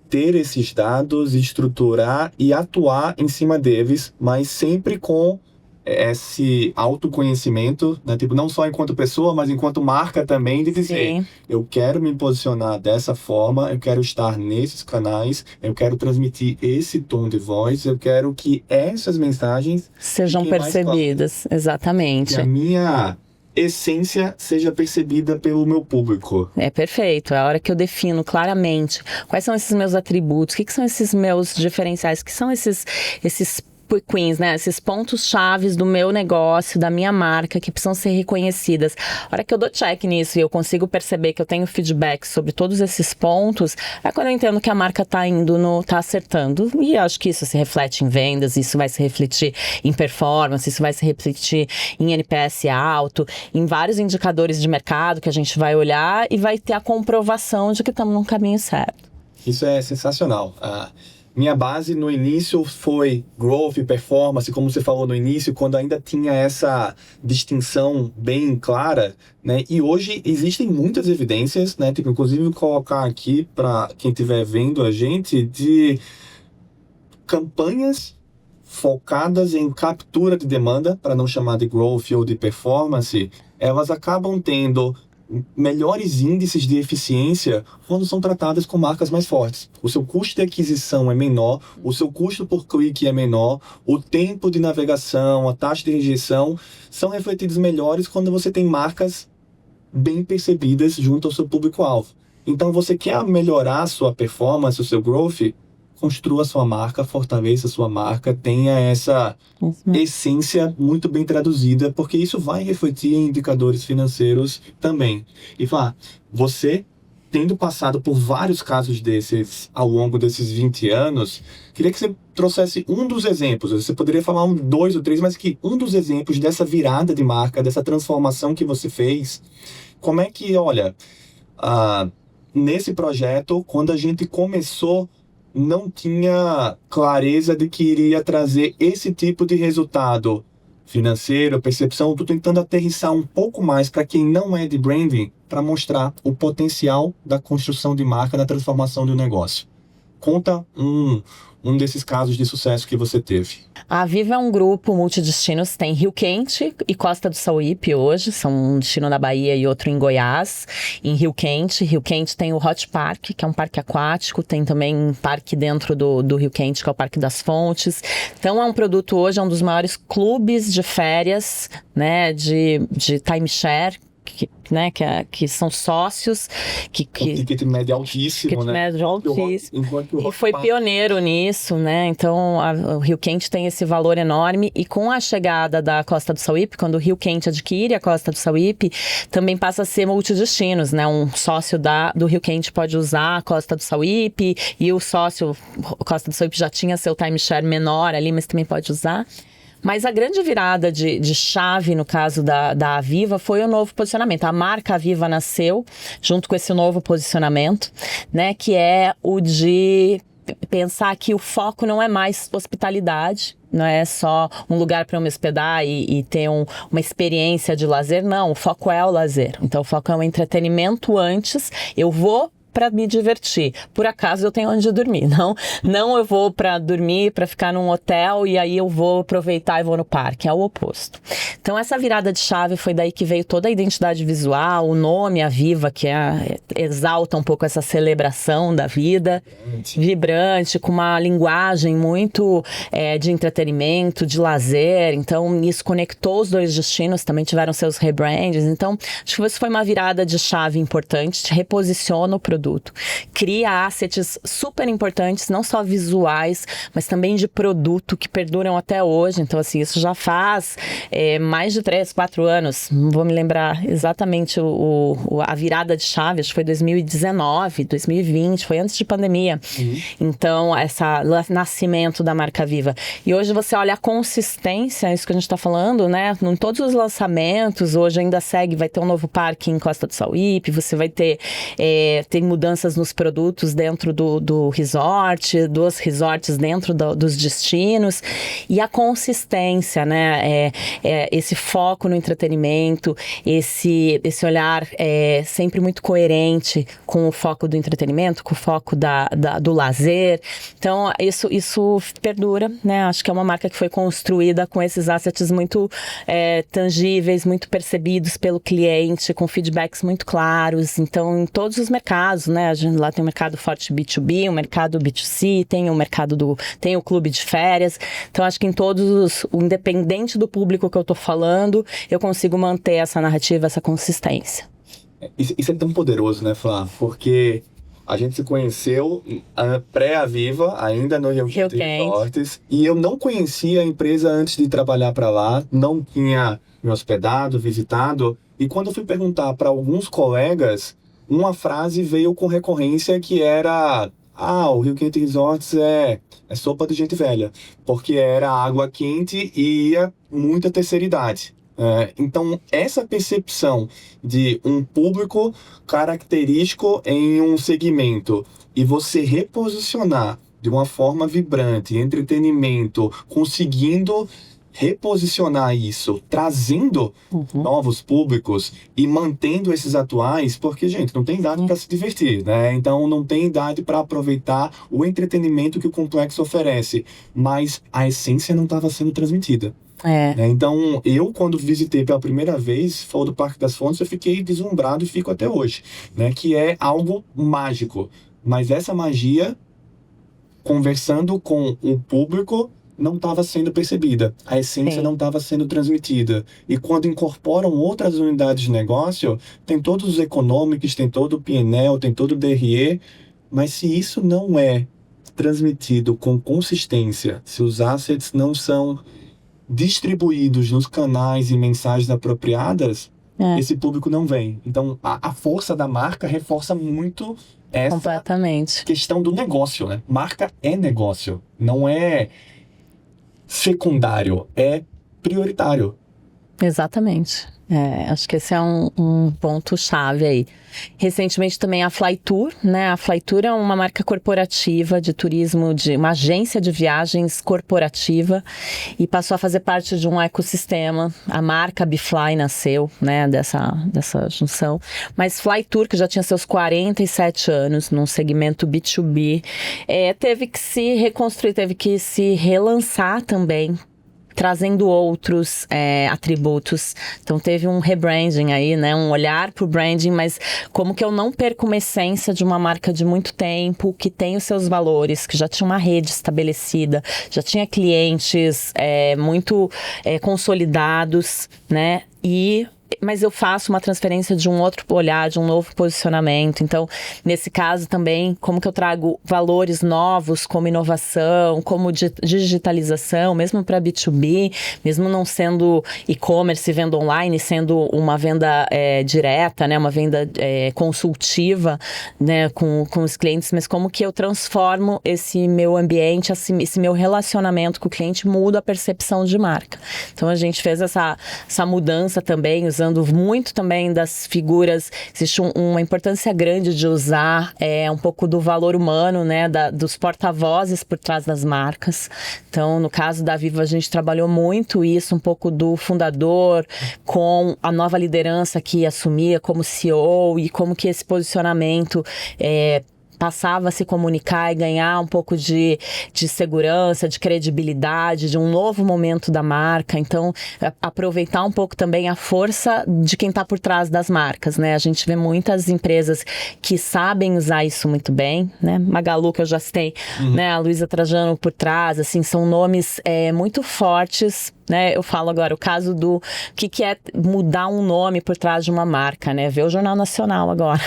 ter esses dados, estruturar e atuar em cima deles, mas sempre com esse autoconhecimento, né? Tipo, não só enquanto pessoa, mas enquanto marca também, de dizer, Sim. Eu quero me posicionar dessa forma, eu quero estar nesses canais, eu quero transmitir esse tom de voz, eu quero que essas mensagens sejam percebidas, exatamente. Que a minha essência seja percebida pelo meu público. É perfeito, é a hora que eu defino claramente quais são esses meus atributos, o que são esses meus diferenciais, o que são esses queens, né? Esses pontos chaves do meu negócio, da minha marca, que precisam ser reconhecidas. A hora que eu dou check nisso e eu consigo perceber que eu tenho feedback sobre todos esses pontos, é quando eu entendo que a marca tá acertando. E eu acho que isso se reflete em vendas, isso vai se refletir em performance, isso vai se refletir em NPS alto, em vários indicadores de mercado que a gente vai olhar e vai ter a comprovação de que estamos no caminho certo. Isso é sensacional. Minha base no início foi growth e performance, como você falou no início, quando ainda tinha essa distinção bem clara, né? E hoje existem muitas evidências, né? Tipo, inclusive colocar aqui para quem estiver vendo a gente, de campanhas focadas em captura de demanda, para não chamar de growth ou de performance, elas acabam tendo melhores índices de eficiência quando são tratadas com marcas mais fortes. O seu custo de aquisição é menor, o seu custo por clique é menor, o tempo de navegação, a taxa de rejeição são refletidos melhores quando você tem marcas bem percebidas junto ao seu público-alvo. Então, você quer melhorar a sua performance, o seu growth, construa a sua marca, fortaleça a sua marca, tenha essa essência muito bem traduzida, porque isso vai refletir em indicadores financeiros também. E você, tendo passado por vários casos desses ao longo desses 20 anos, queria que você trouxesse um dos exemplos. Você poderia falar 2 ou 3, mas que um dos exemplos dessa virada de marca, dessa transformação que você fez, como é que, nesse projeto, quando a gente começou, não tinha clareza de que iria trazer esse tipo de resultado financeiro, percepção. Estou tentando aterrissar um pouco mais para quem não é de branding, para mostrar o potencial da construção de marca, da transformação do negócio. Conta um desses casos de sucesso que você teve. A Viva é um grupo multidestinos, tem Rio Quente e Costa do Sauípe hoje, são um destino na Bahia e outro em Goiás. Em Rio Quente tem o Hot Park, que é um parque aquático, tem também um parque dentro do Rio Quente, que é o Parque das Fontes. Então é um produto hoje, é um dos maiores clubes de férias, né, de timeshare, que são sócios um ticket médio altíssimo, né? Médio altíssimo. E foi pioneiro nisso, né? Então o Rio Quente tem esse valor enorme, e com a chegada da Costa do Sauípe, quando o Rio Quente adquire a Costa do Sauípe, também passa a ser multidestinos, né? Um sócio do Rio Quente pode usar a Costa do Sauípe, e o sócio Costa do Sauípe já tinha seu timeshare menor ali, mas também pode usar. Mas a grande virada de chave, no caso da Aviva, foi o novo posicionamento. A marca Aviva nasceu junto com esse novo posicionamento, né? Que é o de pensar que o foco não é mais hospitalidade, não é só um lugar para eu me hospedar e ter uma experiência de lazer, não, o foco é o lazer. Então o foco é o entretenimento antes, eu vou para me divertir. Por acaso eu tenho onde dormir, não eu vou para dormir, para ficar num hotel e aí eu vou aproveitar e vou no parque, é o oposto. Então essa virada de chave foi daí que veio toda a identidade visual, o nome Aviva, que exalta um pouco essa celebração da vida, vibrante, com uma linguagem muito de entretenimento, de lazer. Então isso conectou os dois destinos, também tiveram seus rebrands. Então acho que isso foi uma virada de chave importante, reposiciona o produto, cria assets super importantes, não só visuais, mas também de produto que perduram até hoje. Então, assim, isso já faz mais de 3, 4 anos, não vou me lembrar exatamente a virada de chave, acho que foi 2019, 2020, foi antes de pandemia. Então, esse nascimento da marca Viva. E hoje você olha a consistência, isso que a gente está falando, né? Em todos os lançamentos, hoje ainda segue, vai ter um novo parque em Costa do Sauípe, você vai ter tem mudanças nos produtos dentro do resort, dos resorts dentro dos destinos, e a consistência, né? Esse foco no entretenimento, esse olhar sempre muito coerente com o foco do entretenimento, com o foco do lazer. Então, isso perdura, né? Acho que é uma marca que foi construída com esses assets muito tangíveis, muito percebidos pelo cliente, com feedbacks muito claros. Então, em todos os mercados, né? A gente lá tem o mercado forte B2B, o mercado B2C, tem o clube de férias. Então, acho que em todos independente do público que eu tô falando, eu consigo manter essa narrativa, essa consistência. Isso é tão poderoso, né, Flá? Porque a gente se conheceu pré-Aviva, ainda no Rio Quente Resorts, e eu não conhecia a empresa antes de trabalhar para lá, não tinha me hospedado, visitado, e quando eu fui perguntar para alguns colegas, uma frase veio com recorrência que era: o Rio Quente Resorts é sopa de gente velha, porque era água quente e ia muita terceira idade. Então, essa percepção de um público característico em um segmento e você reposicionar de uma forma vibrante, entretenimento, conseguindo reposicionar isso, trazendo novos públicos e mantendo esses atuais, porque, gente, não tem idade para se divertir, né? Então, não tem idade para aproveitar o entretenimento que o complexo oferece, mas a essência não estava sendo transmitida. Então, eu, quando visitei pela primeira vez, foi do Parque das Fontes, eu fiquei deslumbrado e fico até hoje, né? Que é algo mágico, mas essa magia, conversando com o público, não estava sendo percebida, a essência não estava sendo transmitida. E quando incorporam outras unidades de negócio, tem todos os econômicos, tem todo o P&L, tem todo o DRE, mas se isso não é transmitido com consistência, se os assets não são distribuídos nos canais e mensagens apropriadas, esse público não vem. Então, a força da marca reforça muito essa questão do negócio, né? Marca é negócio, não é secundário, é prioritário. Exatamente. Acho que esse é um ponto-chave aí. Recentemente também a Flytour, né? A Flytour é uma marca corporativa de turismo, uma agência de viagens corporativa, e passou a fazer parte de um ecossistema. A marca Bfly nasceu, né, dessa junção. Mas Flytour, que já tinha seus 47 anos num segmento B2B, teve que se reconstruir, teve que se relançar também, trazendo outros atributos. Então teve um rebranding aí, né? Um olhar pro branding, mas como que eu não perco uma essência de uma marca de muito tempo, que tem os seus valores, que já tinha uma rede estabelecida, já tinha clientes muito consolidados, né? Mas eu faço uma transferência de um outro olhar, de um novo posicionamento. Então, nesse caso também, como que eu trago valores novos, como inovação, como digitalização, mesmo para B2B, mesmo não sendo e-commerce, venda online, sendo uma venda direta, né, uma venda consultiva, né, com os clientes, mas como que eu transformo esse meu ambiente, esse meu relacionamento com o cliente, muda a percepção de marca. Então, a gente fez essa mudança também, usando falando muito também das figuras, existe uma importância grande de usar um pouco do valor humano, né, dos porta-vozes por trás das marcas. Então, no caso da Vivo, a gente trabalhou muito isso, um pouco do fundador com a nova liderança que assumia como CEO e como que esse posicionamento passava a se comunicar e ganhar um pouco de segurança, de credibilidade, de um novo momento da marca. Então, aproveitar um pouco também a força de quem está por trás das marcas, né? A gente vê muitas empresas que sabem usar isso muito bem, né? Magalu, que eu já citei, né? A Luísa Trajano por trás, assim, são nomes muito fortes, né? Eu falo agora o caso do que é mudar um nome por trás de uma marca, né? Vê o Jornal Nacional agora,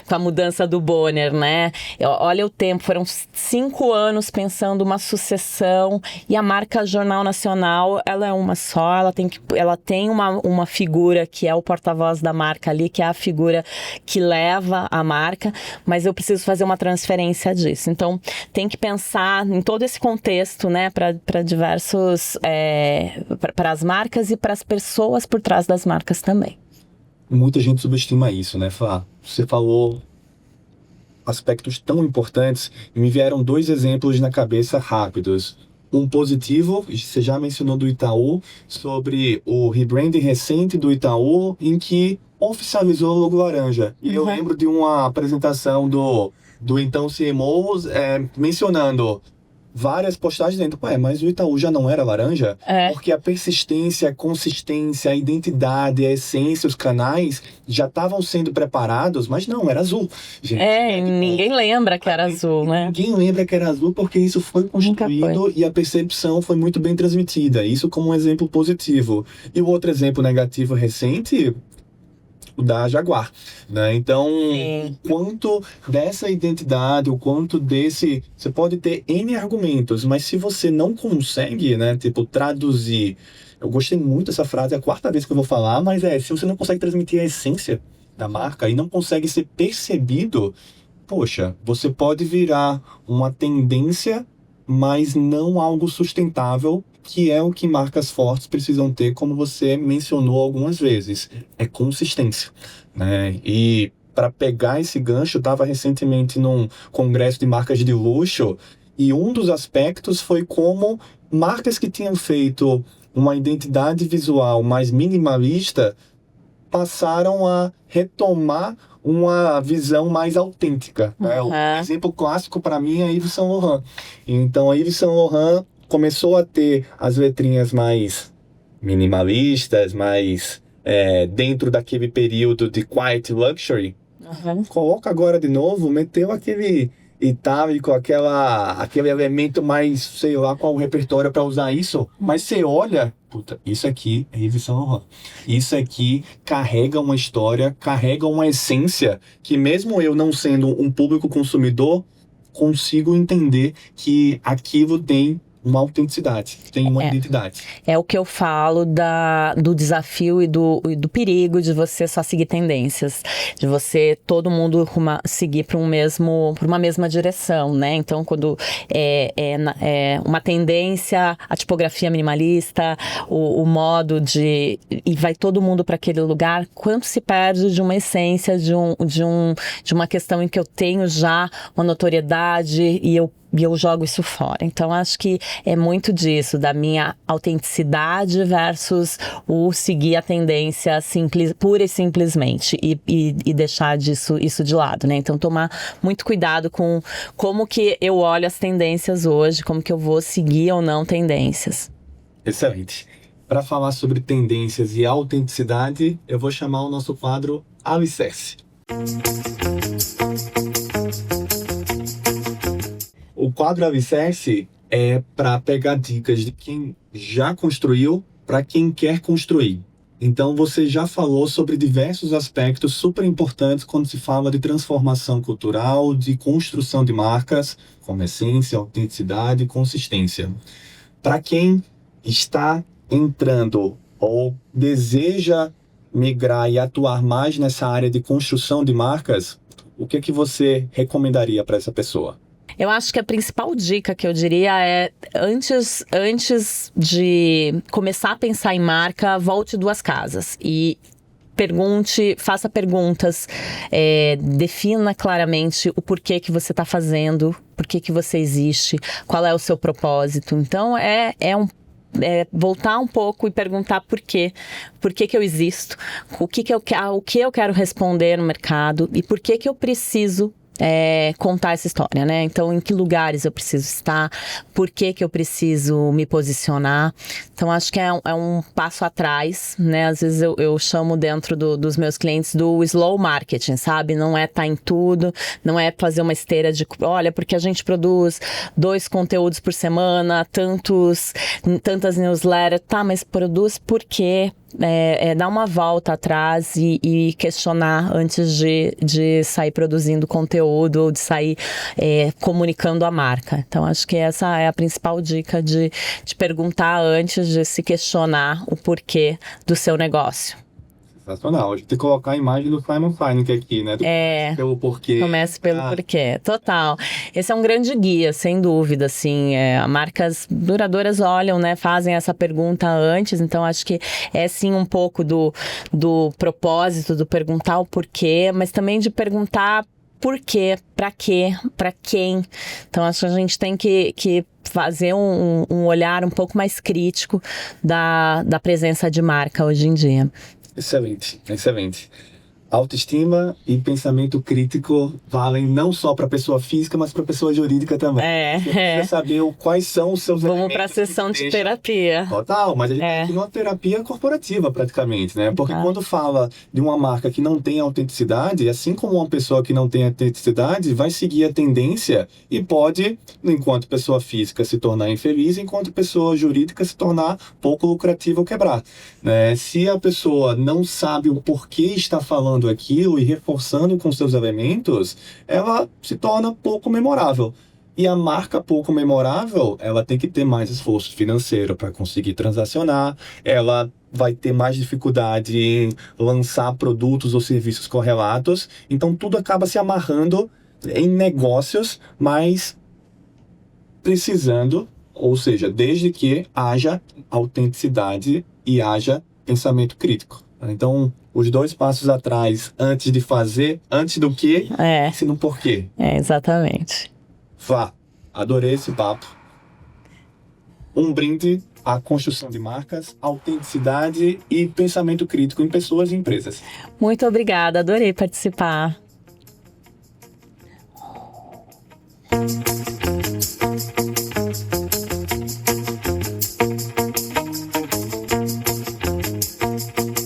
com a mudança do Bonner, né? Olha o tempo, foram 5 anos pensando uma sucessão, e a marca Jornal Nacional, ela é uma só, ela tem uma figura que é o porta-voz da marca ali, que é a figura que leva a marca, mas eu preciso fazer uma transferência disso. Então, tem que pensar em todo esse contexto, né? Para diversos... para as marcas e para as pessoas por trás das marcas também. Muita gente subestima isso, né, Flá? Você falou aspectos tão importantes e me vieram 2 exemplos na cabeça rápidos. Um positivo, você já mencionou do Itaú, sobre o rebranding recente do Itaú, em que oficializou o logo laranja. E eu lembro de uma apresentação do então CMO mencionando várias postagens dentro. Mas o Itaú já não era laranja? Porque a persistência, a consistência, a identidade, a essência, os canais já estavam sendo preparados, mas não, era azul. Gente, ninguém lembra que era azul, né? Ninguém lembra que era azul porque isso foi construído e a percepção foi muito bem transmitida. Isso como um exemplo positivo. E o outro exemplo negativo recente, o da Jaguar, né? Então, o quanto dessa identidade, o quanto desse... Você pode ter N argumentos, mas se você não consegue, né, traduzir... Eu gostei muito dessa frase, é a 4ª vez que eu vou falar, mas se você não consegue transmitir a essência da marca e não consegue ser percebido, poxa, você pode virar uma tendência, mas não algo sustentável, que é o que marcas fortes precisam ter, como você mencionou algumas vezes, é consistência, né? E para pegar esse gancho, eu estava recentemente num congresso de marcas de luxo, e um dos aspectos foi como marcas que tinham feito uma identidade visual mais minimalista passaram a retomar uma visão mais autêntica, né? O exemplo clássico para mim é Yves Saint Laurent. Então, a Yves Saint Laurent começou a ter as letrinhas mais minimalistas, mais dentro daquele período de quiet luxury. Coloca agora de novo, meteu aquele itálico, aquele elemento mais, sei lá qual o repertório para usar isso, mas você olha, puta, isso aqui é Yves Saint Laurent. Isso aqui carrega uma história, carrega uma essência que mesmo eu não sendo um público consumidor, consigo entender que aquilo tem uma autenticidade, tem uma identidade. É o que eu falo do desafio e do perigo de você só seguir tendências, de você, todo mundo seguir para uma mesma direção, né? Então, quando uma tendência, a tipografia minimalista, o modo de... E vai todo mundo para aquele lugar, quanto se perde de uma essência, de uma questão em que eu tenho já uma notoriedade e eu jogo isso fora. Então, acho que é muito disso, da minha autenticidade versus o seguir a tendência pura e simplesmente e deixar isso de lado, né? Então, tomar muito cuidado com como que eu olho as tendências hoje, como que eu vou seguir ou não tendências. Excelente. Para falar sobre tendências e autenticidade, eu vou chamar o nosso quadro Alicerce. O quadro Alicerce é para pegar dicas de quem já construiu para quem quer construir. Então, você já falou sobre diversos aspectos super importantes quando se fala de transformação cultural, de construção de marcas, como essência, autenticidade e consistência. Para quem está entrando ou deseja migrar e atuar mais nessa área de construção de marcas, o que você recomendaria para essa pessoa? Eu acho que a principal dica que eu diria é, antes de começar a pensar em marca, volte 2 casas. E faça perguntas, defina claramente o porquê que você está fazendo, por que você existe, qual é o seu propósito. Então, voltar um pouco e perguntar por quê que eu existo, o que eu quero responder no mercado e por que eu preciso contar essa história, né? Então, em que lugares eu preciso estar, por que eu preciso me posicionar. Então, acho que é um passo atrás, né? Às vezes eu chamo dentro dos meus clientes do slow marketing, sabe? Não é estar em tudo, não é fazer uma esteira de, olha, porque a gente produz 2 conteúdos por semana, tantas newsletters, tá, mas produz por quê? Dar uma volta atrás e questionar antes de sair produzindo conteúdo ou de sair comunicando a marca. Então, acho que essa é a principal dica de perguntar antes de se questionar o porquê do seu negócio. Sensacional. A gente tem que colocar a imagem do Simon Sinek aqui, né? Pelo porquê. Comece pelo porquê. Total. Esse é um grande guia, sem dúvida, assim. Marcas duradouras olham, né? Fazem essa pergunta antes. Então, acho que é, sim, um pouco do propósito, do perguntar o porquê, mas também de perguntar por quê, pra quê, pra quem. Então, acho que a gente tem que fazer um olhar um pouco mais crítico da presença de marca hoje em dia. Excelente, excelente. Autoestima e pensamento crítico valem não só para pessoa física, mas para pessoa jurídica também. Você precisa saber quais são os seus elementos. Vamos para a sessão de terapia. Total, mas a gente tem uma terapia corporativa praticamente, né? Porque quando fala de uma marca que não tem autenticidade, assim como uma pessoa que não tem autenticidade vai seguir a tendência e pode, enquanto pessoa física, se tornar infeliz, enquanto pessoa jurídica se tornar pouco lucrativa ou quebrar, né? Se a pessoa não sabe o porquê está falando aquilo e reforçando com seus elementos, ela se torna pouco memorável. E a marca pouco memorável, ela tem que ter mais esforço financeiro para conseguir transacionar, ela vai ter mais dificuldade em lançar produtos ou serviços correlatos, então tudo acaba se amarrando em negócios, mas precisando, ou seja, desde que haja autenticidade e haja pensamento crítico. Então, os 2 passos atrás, antes de fazer, antes do que, se no porquê. Exatamente. Vá, adorei esse papo. Um brinde à construção de marcas, autenticidade e pensamento crítico em pessoas e empresas. Muito obrigada, adorei participar.